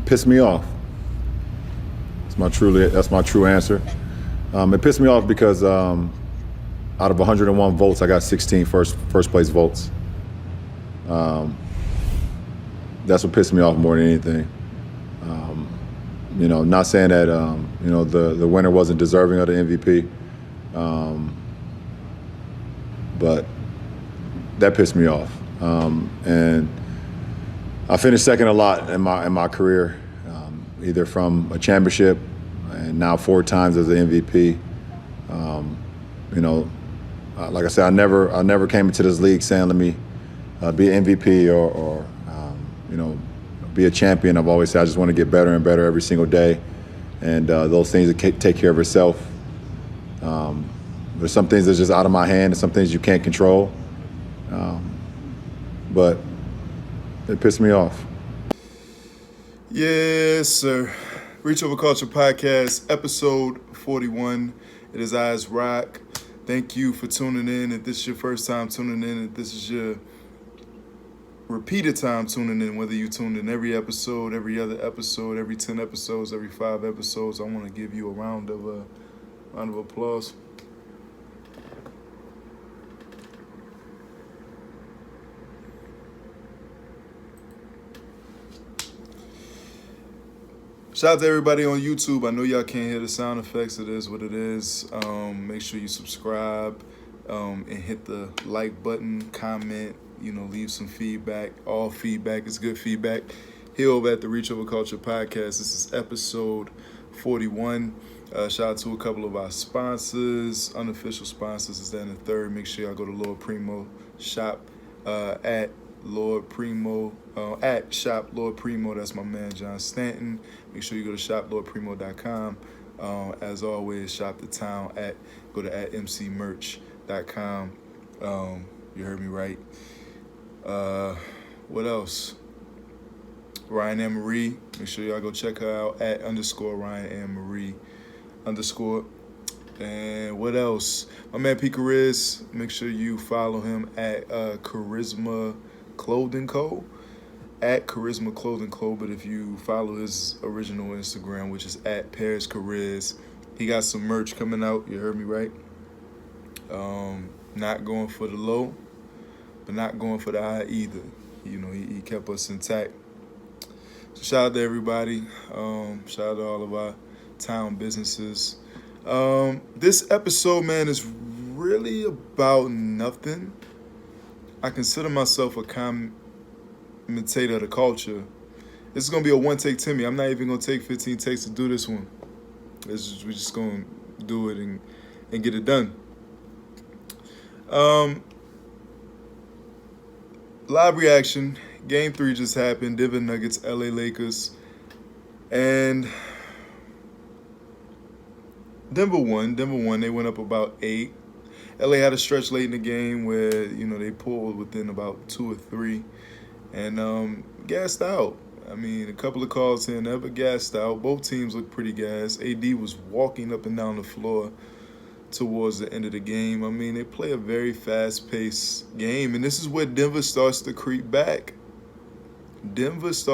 Pissed me off. That's my true answer. It pissed me off because out of 101 votes, I got 16 first place votes. That's what pissed me off more than anything. Not saying that the winner wasn't deserving of the MVP, but that pissed me off. And I finished second a lot in my career, either from a championship and now 4 times as an MVP. Like I said, I never came into this league saying let me be an MVP or be a champion. I've always said I just want to get better and better every single day, and those things that take care of itself. There's some things that's just out of my hand and some things you can't control, but it pissed me off. Yes, sir. Reach Over Culture Podcast, episode 41. It is Eyes Rock. Thank you for tuning in. If this is your first time tuning in, if this is your repeated time tuning in, whether you tuned in every episode, every other episode, every 10 episodes, every 5 episodes, I want to give you a round of applause. Shout out to everybody on YouTube. I know y'all can't hear the sound effects. It is what it is. Make sure you subscribe and hit the like button, comment, leave some feedback. All feedback is good feedback. Here over at the Reach Over Culture Podcast. This is episode 41. Shout out to a couple of our sponsors, unofficial sponsors. Is that in the third? Make sure y'all go to Lord Primo shop at Lord Primo, at Shop Lord Primo. That's my man, John Stanton. Make sure you go to shoplordprimo.com. As always, shop the town go to mcmerch.com. You heard me right. What else? Ryan Ann Marie. Make sure y'all go check her out at _Ryan Ann Marie _. And what else? My man P. Chariz. Make sure you follow him at Charisma Clothing Co. At Charisma Clothing Co. But if you follow his original Instagram, which is at Paris Chariz, he got some merch coming out. You heard me right. Not going for the low, but not going for the high either. He kept us intact. So shout out to everybody. Shout out to all of our town businesses. This episode, man, is really about nothing. I consider myself a commentator of the culture. This is going to be a one-take Timmy. I'm not even going to take 15 takes to do this one. We're just going to do it and get it done. Live reaction. Game 3 just happened. Denver Nuggets, LA Lakers. And Denver won. They went up about 8. LA had a stretch late in the game where, they pulled within about 2 or 3 and gassed out. I mean, a couple of calls here and there, but gassed out. Both teams looked pretty gassed. AD was walking up and down the floor towards the end of the game. I mean, they play a very fast-paced game, and this is where Denver starts to creep back. This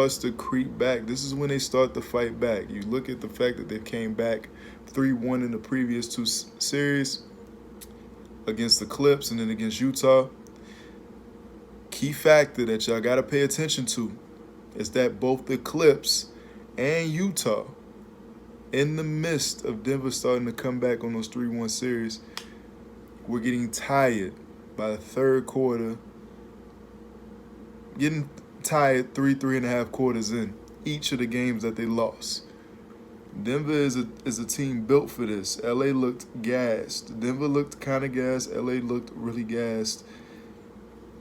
is when they start to fight back. You look at the fact that they came back 3-1 in the previous 2 series against the Clips and then against Utah. Key factor that y'all got to pay attention to is that both the Clips and Utah, in the midst of Denver starting to come back on those 3-1 series, were getting tired by the third quarter, getting tired 3.5 quarters in each of the games that they lost. Denver is a team built for this. LA looked gassed. Denver looked kind of gassed. LA looked really gassed.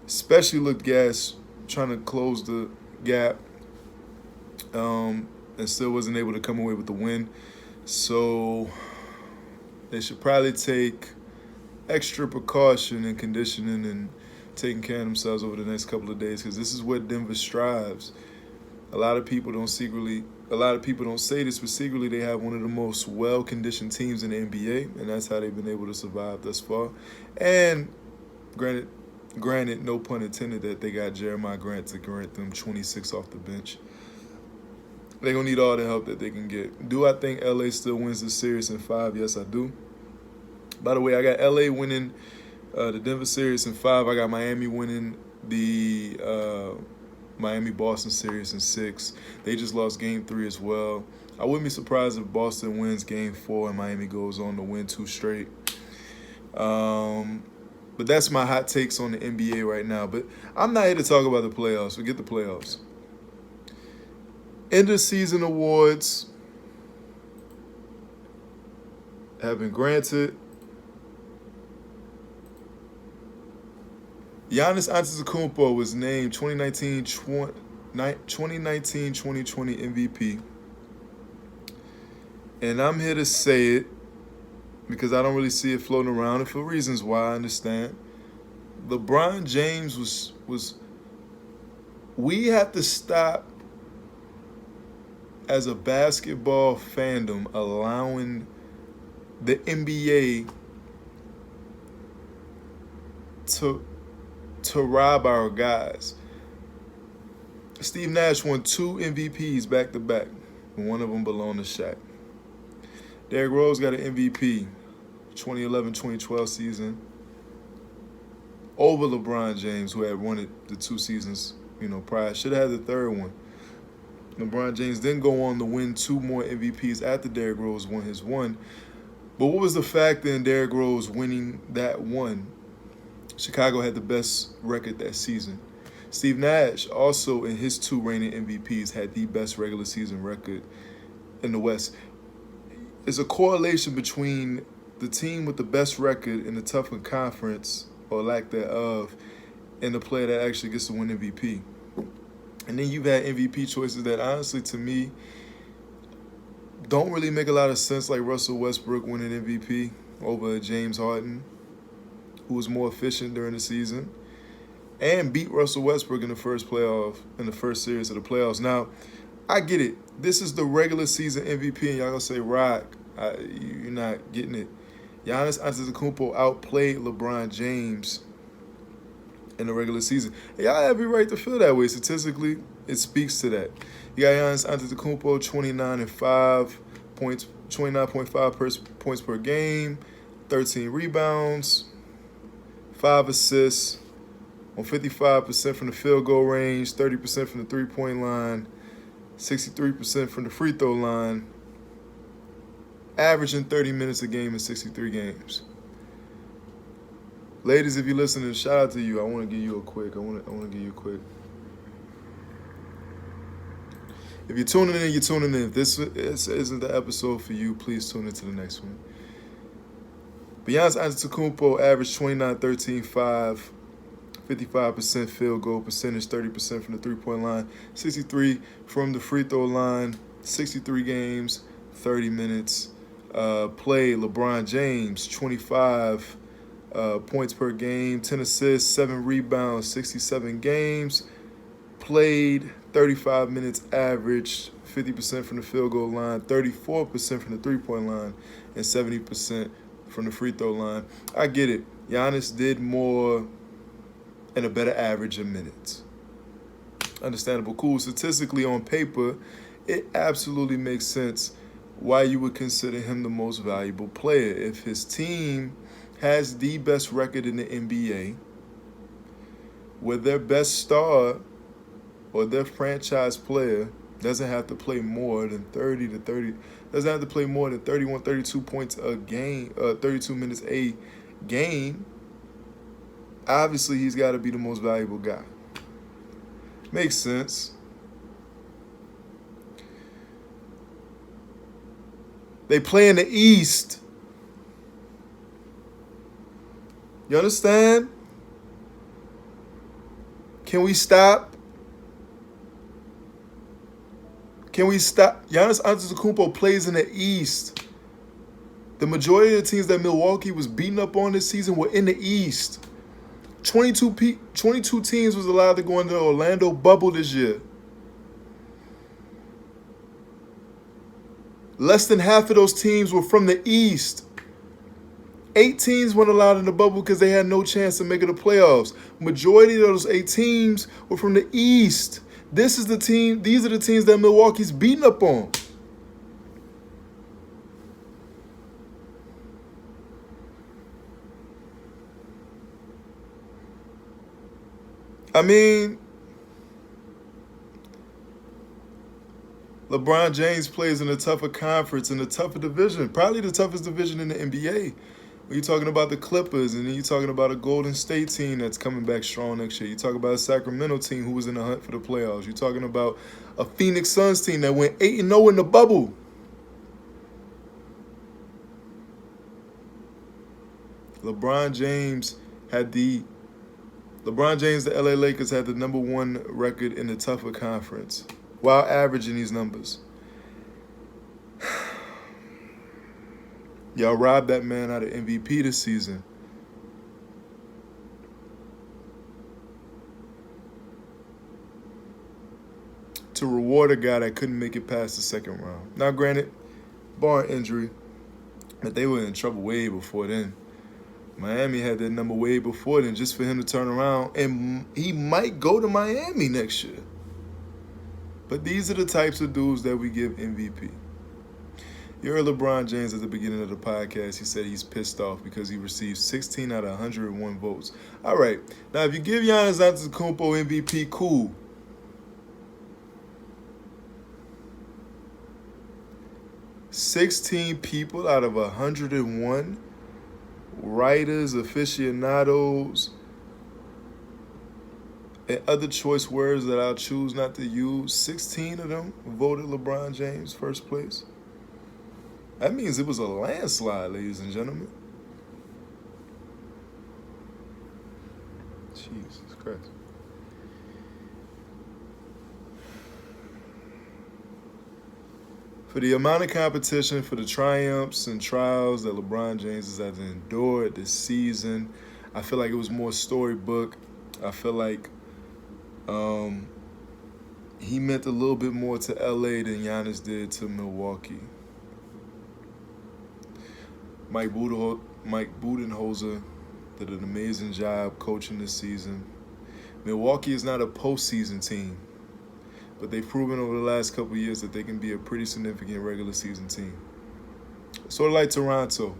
Especially looked gassed trying to close the gap, and still wasn't able to come away with the win. So they should probably take extra precaution in conditioning and taking care of themselves over the next couple of days, because this is where Denver strives. A lot of people don't say this, but secretly they have one of the most well-conditioned teams in the NBA, and that's how they've been able to survive thus far. And granted, Granted, no pun intended that they got Jeremiah Grant to grant them 26 off the bench. They're going to need all the help that they can get. Do I think LA still wins the series in 5? Yes, I do. By the way, I got LA winning the Denver series in 5. I got Miami winning the Miami-Boston series in 6. They just lost Game 3 as well. I wouldn't be surprised if Boston wins Game 4 and Miami goes on to win 2 straight. But that's my hot takes on the NBA right now. But I'm not here to talk about the playoffs. Forget the playoffs. End of season awards have been granted. Giannis Antetokounmpo was named 2019-2020 MVP. And I'm here to say it because I don't really see it floating around, and for reasons why I understand. LeBron James was we have to stop as a basketball fandom allowing the NBA to rob our guys. Steve Nash won 2 MVPs back to back, and one of them belonged to Shaq. Derrick Rose got an MVP 2011-2012 season over LeBron James, who had won it the 2 seasons, prior. Should have had the 3rd one. LeBron James didn't go on to win 2 more MVPs after Derrick Rose won his one. But what was the factor in Derrick Rose winning that one? Chicago had the best record that season. Steve Nash also, in his 2 reigning MVPs, had the best regular season record in the West. There's a correlation between the team with the best record in the toughened conference, or lack thereof, and the player that actually gets to win MVP. And then you've had MVP choices that, honestly, to me, don't really make a lot of sense, like Russell Westbrook winning MVP over James Harden, who was more efficient during the season, and beat Russell Westbrook in the first series of the playoffs. Now, I get it. This is the regular season MVP, and y'all gonna say, Rock, you're not getting it. Giannis Antetokounmpo outplayed LeBron James in the regular season. And y'all have every right to feel that way. Statistically, it speaks to that. You got Giannis Antetokounmpo, 29.5 points per game, 13 rebounds, 5 assists, on 55% from the field goal range, 30% from the three-point line, 63% from the free throw line, averaging 30 minutes a game in 63 games. Ladies, if you're listening, shout out to you. I want to give you a quick. If you're tuning in, you're tuning in. If this isn't the episode for you, please tune into the next one. Giannis Antetokounmpo averaged 29, 13, 5, 55% field goal percentage, 30% from the three-point line, 63 from the free throw line, 63 games, 30 minutes. Played LeBron James, 25 points per game, 10 assists, 7 rebounds, 67 games. Played 35 minutes average, 50% from the field goal line, 34% from the three-point line, and 70% from the free throw line. I get it. Giannis did more and a better average in minutes. Understandable, cool. Statistically, on paper, it absolutely makes sense why you would consider him the most valuable player. If his team has the best record in the NBA, where their best star or their franchise player doesn't have to play more than 31, 32 points a game, 32 minutes a game, obviously he's got to be the most valuable guy. Makes sense. They play in the East. You understand? Can we stop? Giannis Antetokounmpo plays in the East. The majority of the teams that Milwaukee was beating up on this season were in the East. 22 teams was allowed to go into the Orlando bubble this year. Less than half of those teams were from the East. 8 teams weren't allowed in the bubble because they had no chance of making the playoffs. Majority of those 8 teams were from the East. These are the teams that Milwaukee's beating up on. I mean, LeBron James plays in a tougher conference, in a tougher division, probably the toughest division in the NBA. When you're talking about the Clippers, and then you're talking about a Golden State team that's coming back strong next year. You're talking about a Sacramento team who was in the hunt for the playoffs. You're talking about a Phoenix Suns team that went 8-0 in the bubble. LeBron James, the LA Lakers had the #1 record in the tougher conference while averaging these numbers. Y'all robbed that man out of MVP this season. To reward a guy that couldn't make it past the second round. Now, granted, bar injury, but they were in trouble way before then. Miami had that number way before then, just for him to turn around, and he might go to Miami next year. But these are the types of dudes that we give MVP. You heard LeBron James at the beginning of the podcast. He said he's pissed off because he received 16 out of 101 votes. All right. Now, if you give Giannis Antetokounmpo MVP, cool. $16 people out of 101, writers, aficionados, and other choice words that I'll choose not to use, 16 of them voted LeBron James first place. That means it was a landslide, ladies and gentlemen. Jesus Christ. For the amount of competition, for the triumphs and trials that LeBron James has had to endure this season, I feel like it was more storybook. I feel like he meant a little bit more to LA than Giannis did to Milwaukee. Mike Budenholzer did an amazing job coaching this season. Milwaukee is not a postseason team, but they've proven over the last couple of years that they can be a pretty significant regular season team. Sort of like Toronto.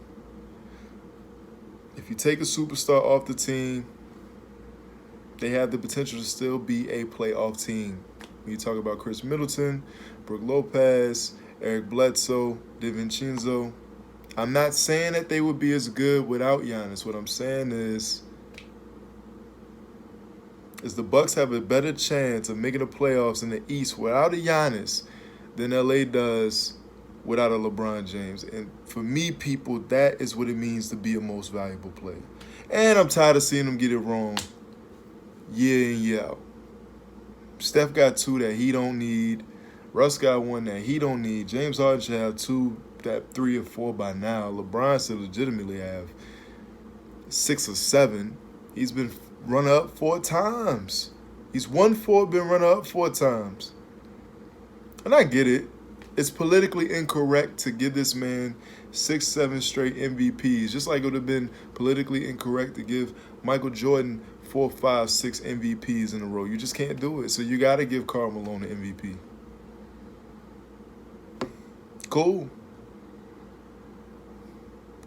If you take a superstar off the team, they have the potential to still be a playoff team. When you talk about Chris Middleton, Brook Lopez, Eric Bledsoe, DiVincenzo, I'm not saying that they would be as good without Giannis. What I'm saying is the Bucks have a better chance of making the playoffs in the East without a Giannis than LA does without a LeBron James. And for me, people, that is what it means to be a most valuable player. And I'm tired of seeing them get it wrong year in, year out. Steph got 2 that he don't need. Russ got 1 that he don't need. James Harden should have 2, that 3 or 4 by now. LeBron should legitimately have 6 or 7. He's been runner-up 4 times. He's won 4, been runner-up 4 times. And I get it. It's politically incorrect to give this man 6, 7 straight MVPs, just like it would have been politically incorrect to give Michael Jordan 4, 5, 6 MVPs in a row. You just can't do it. So you got to give Karl Malone an MVP. Cool.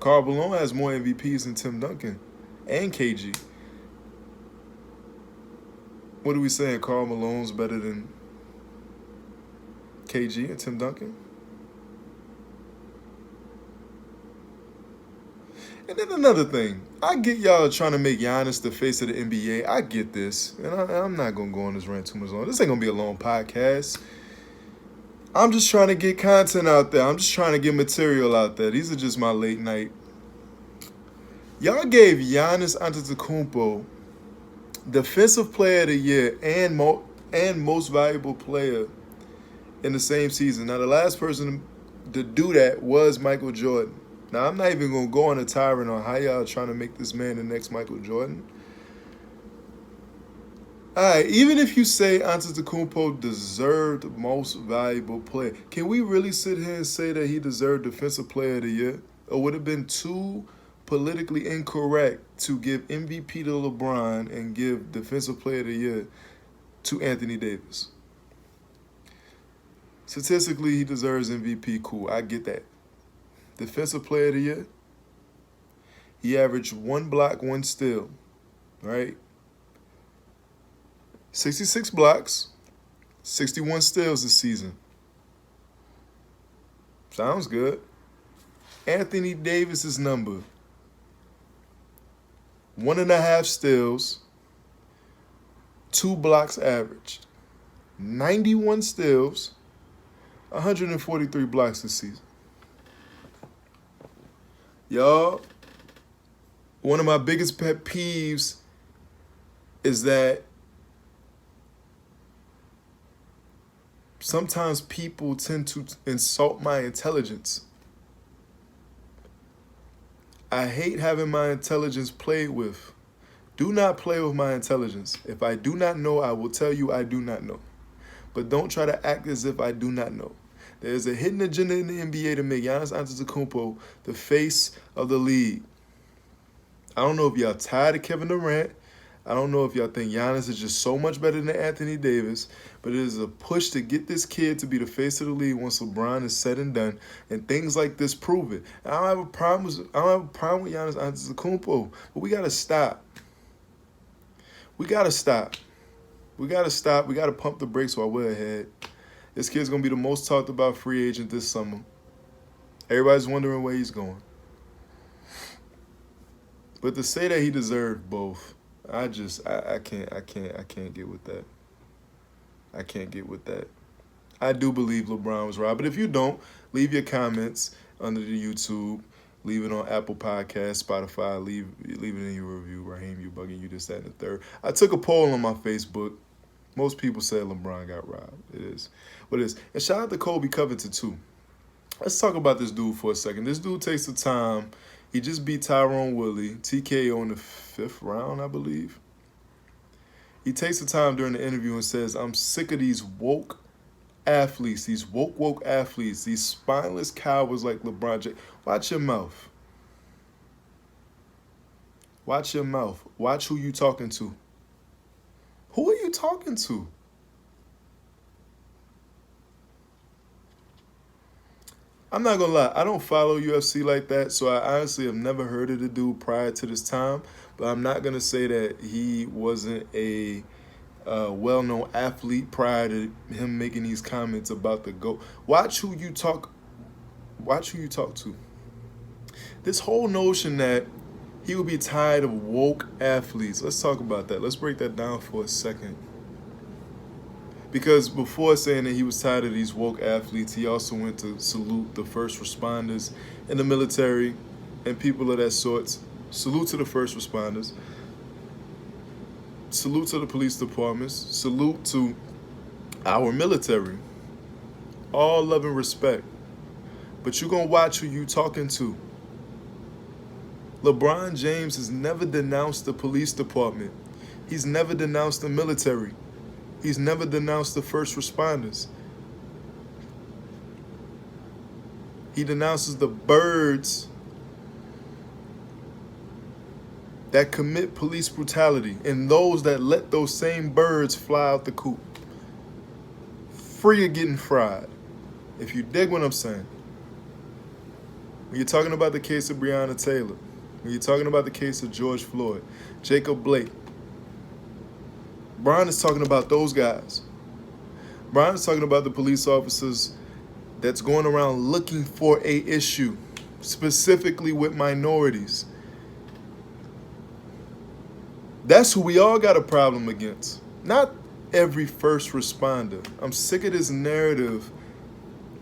Karl Malone has more MVPs than Tim Duncan and KG. What are we saying? Karl Malone's better than KG and Tim Duncan? And then another thing. I get y'all trying to make Giannis the face of the NBA. I get this. And I'm not going to go on this rant too much longer. This ain't going to be a long podcast. I'm just trying to get content out there. I'm just trying to get material out there. These are just my late night. Y'all gave Giannis Antetokounmpo Defensive Player of the Year and Most Valuable Player in the same season. Now, the last person to do that was Michael Jordan. Now, I'm not even going to go on a tirade on how y'all trying to make this man the next Michael Jordan. All right, even if you say Antetokounmpo deserved Most Valuable Player, can we really sit here and say that he deserved Defensive Player of the Year? Or would it have been too politically incorrect to give MVP to LeBron and give Defensive Player of the Year to Anthony Davis. Statistically, he deserves MVP. Cool, I get that. Defensive Player of the Year, he averaged 1 block, 1 steal, right? 66 blocks, 61 steals this season. Sounds good. Anthony Davis's number, 1.5 steals, 2 blocks averaged, 91 steals, 143 blocks this season. Y'all, one of my biggest pet peeves is that sometimes people tend to insult my intelligence. I hate having my intelligence played with. Do not play with my intelligence. If I do not know, I will tell you I do not know. But don't try to act as if I do not know. There's a hidden agenda in the NBA to make Giannis Antetokounmpo the face of the league. I don't know if y'all tired of Kevin Durant. I don't know if y'all think Giannis is just so much better than Anthony Davis, but it is a push to get this kid to be the face of the league once LeBron is said and done, and things like this prove it. I don't have a problem with Giannis Antetokounmpo, but we gotta stop. We gotta stop. We gotta pump the brakes while we're ahead. This kid's gonna be the most talked about free agent this summer. Everybody's wondering where he's going. But to say that he deserved both, I can't get with that. I can't get with that. I do believe LeBron was right, but if you don't, leave your comments under the YouTube. Leave it on Apple Podcasts, Spotify. Leave it in your review. Raheem, you bugging, you this, that, and the third. I took a poll on my Facebook. Most people said LeBron got robbed. It is what it is. And shout out to Kobe Covington, too. Let's talk about this dude for a second. This dude takes the time. He just beat Tyrone Woodley, TKO in the 5th round, I believe. He takes the time during the interview and says, I'm sick of these woke athletes, these woke athletes, these spineless cowards like LeBron James. Watch your mouth. Watch your mouth. Watch who you talking to. Who are you talking to? I'm not going to lie. I don't follow UFC like that, so I honestly have never heard of the dude prior to this time. But I'm not going to say that he wasn't a well-known athlete prior to him making these comments about the GOAT. Watch who you talk to. This whole notion that he would be tired of woke athletes. Let's talk about that. Let's break that down for a second. Because before saying that he was tired of these woke athletes, he also went to salute the first responders in the military and people of that sort. Salute to the first responders. Salute to the police departments. Salute to our military. All love and respect. But you're going to watch who you talking to. LeBron James has never denounced the police department. He's never denounced the military. He's never denounced the first responders. He denounces the birds that commit police brutality and those that let those same birds fly out the coop. Free of getting fried. If you dig what I'm saying. When you're talking about the case of Breonna Taylor, when you're talking about the case of George Floyd, Jacob Blake, Brian is talking about those guys. Brian is talking about the police officers that's going around looking for a issue, specifically with minorities. That's who we all got a problem against. Not every first responder. I'm sick of this narrative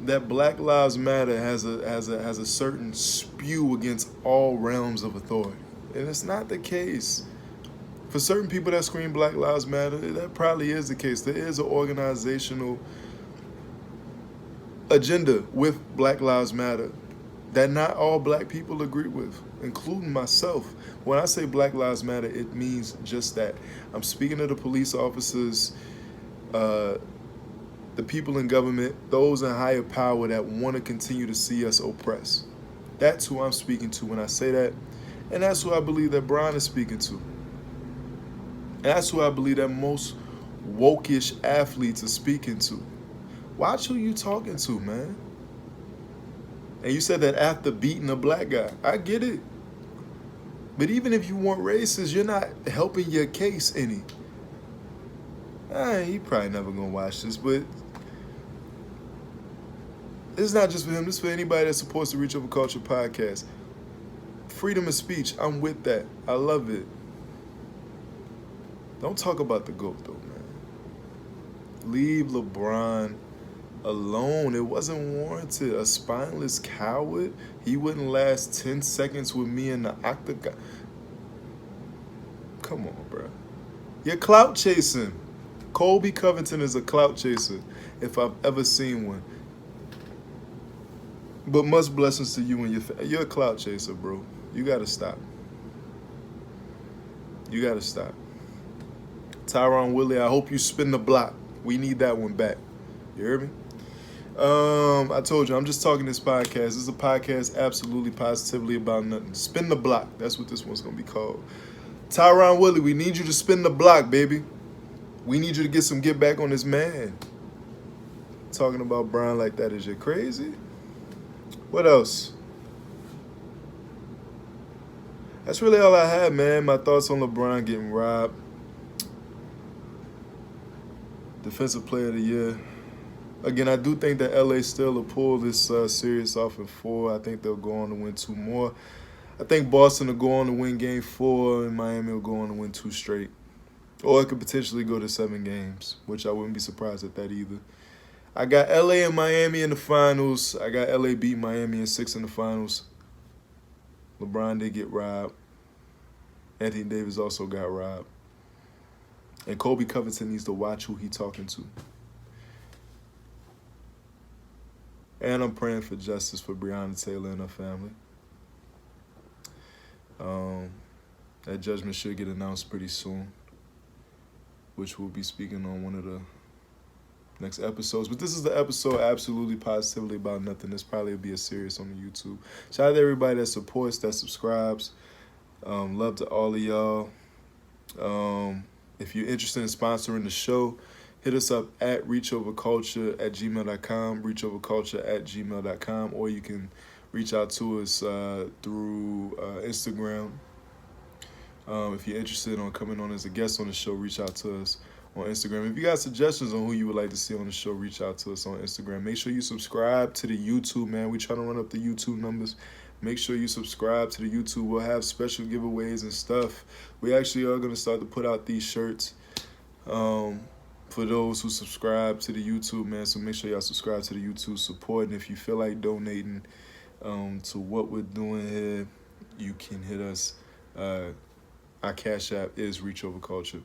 that Black Lives Matter has a certain spew against all realms of authority. And it's not the case. For certain people that scream Black Lives Matter, that probably is the case. There is an organizational agenda with Black Lives Matter that not all black people agree with, including myself. When I say Black Lives Matter, it means just that. I'm speaking to the police officers, the people in government, those in higher power that want to continue to see us oppressed. That's who I'm speaking to when I say that. And that's who I believe that Bron is speaking to. And that's who I believe that most woke-ish athletes are speaking to. Watch who you talking to, man. And you said that after beating a black guy. I get it. But even if you weren't racist, you're not helping your case any. He probably never gonna watch this, but it's not just for him. This is for anybody that supports the Reach Over Culture podcast. Freedom of speech, I'm with that. I love it. Don't talk about the GOAT, though, man. Leave LeBron alone. It wasn't warranted. A spineless coward. He wouldn't last 10 seconds with me in the octagon. Come on, bro. You're clout chasing. Kobe Covington is a clout chaser, if I've ever seen one. But much blessings to you and your family. You're a clout chaser, bro. You gotta stop. You gotta stop. Tyron Willie, I hope you spin the block. We need that one back. You hear me? I told you, I'm just talking this podcast. This is a podcast absolutely positively about nothing. Spin the block. That's what this one's gonna be called. Tyron Willie, we need you to spin the block, baby. We need you to get some get back on this man. Talking about Bron like that, is you crazy? What else? That's really all I had, man. My thoughts on LeBron getting robbed. Defensive Player of the Year. Again, I do think that LA still will pull this series off in 4. I think they'll go on to win 2 more. I think Boston will go on to win Game 4, and Miami will go on to win 2 straight. Or it could potentially go to 7 games, which I wouldn't be surprised at that either. I got LA and Miami in the finals. I got LA beat Miami in 6 in the finals. LeBron did get robbed. Anthony Davis also got robbed. And Kobe Covington needs to watch who he talking to. And I'm praying for justice for Breonna Taylor and her family. That judgment should get announced pretty soon, which we'll be speaking on one of the next episodes. But this is the episode absolutely positively about nothing. This probably will be a series on the YouTube. Shout out to everybody that supports, that subscribes. Love to all of y'all. If you're interested in sponsoring the show, hit us up at reachoverculture@gmail.com, reachoverculture@gmail.com, or you can reach out to us through Instagram. If you're interested in coming on as a guest on the show, reach out to us on Instagram. If you got suggestions on who you would like to see on the show, reach out to us on Instagram. Make sure you subscribe to the YouTube, man. We're trying to run up the YouTube numbers. Make sure you subscribe to the YouTube. We'll have special giveaways and stuff. We actually are going to start to put out these shirts for those who subscribe to the YouTube, man. So make sure y'all subscribe to the YouTube support. And if you feel like donating to what we're doing here, you can hit us. Our Cash App is Reach Over Culture.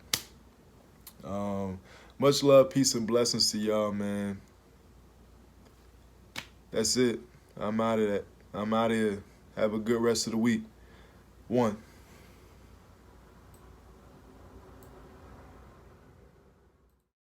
Much love, peace, and blessings to y'all, man. That's it. I'm out of here. Have a good rest of the week. 1.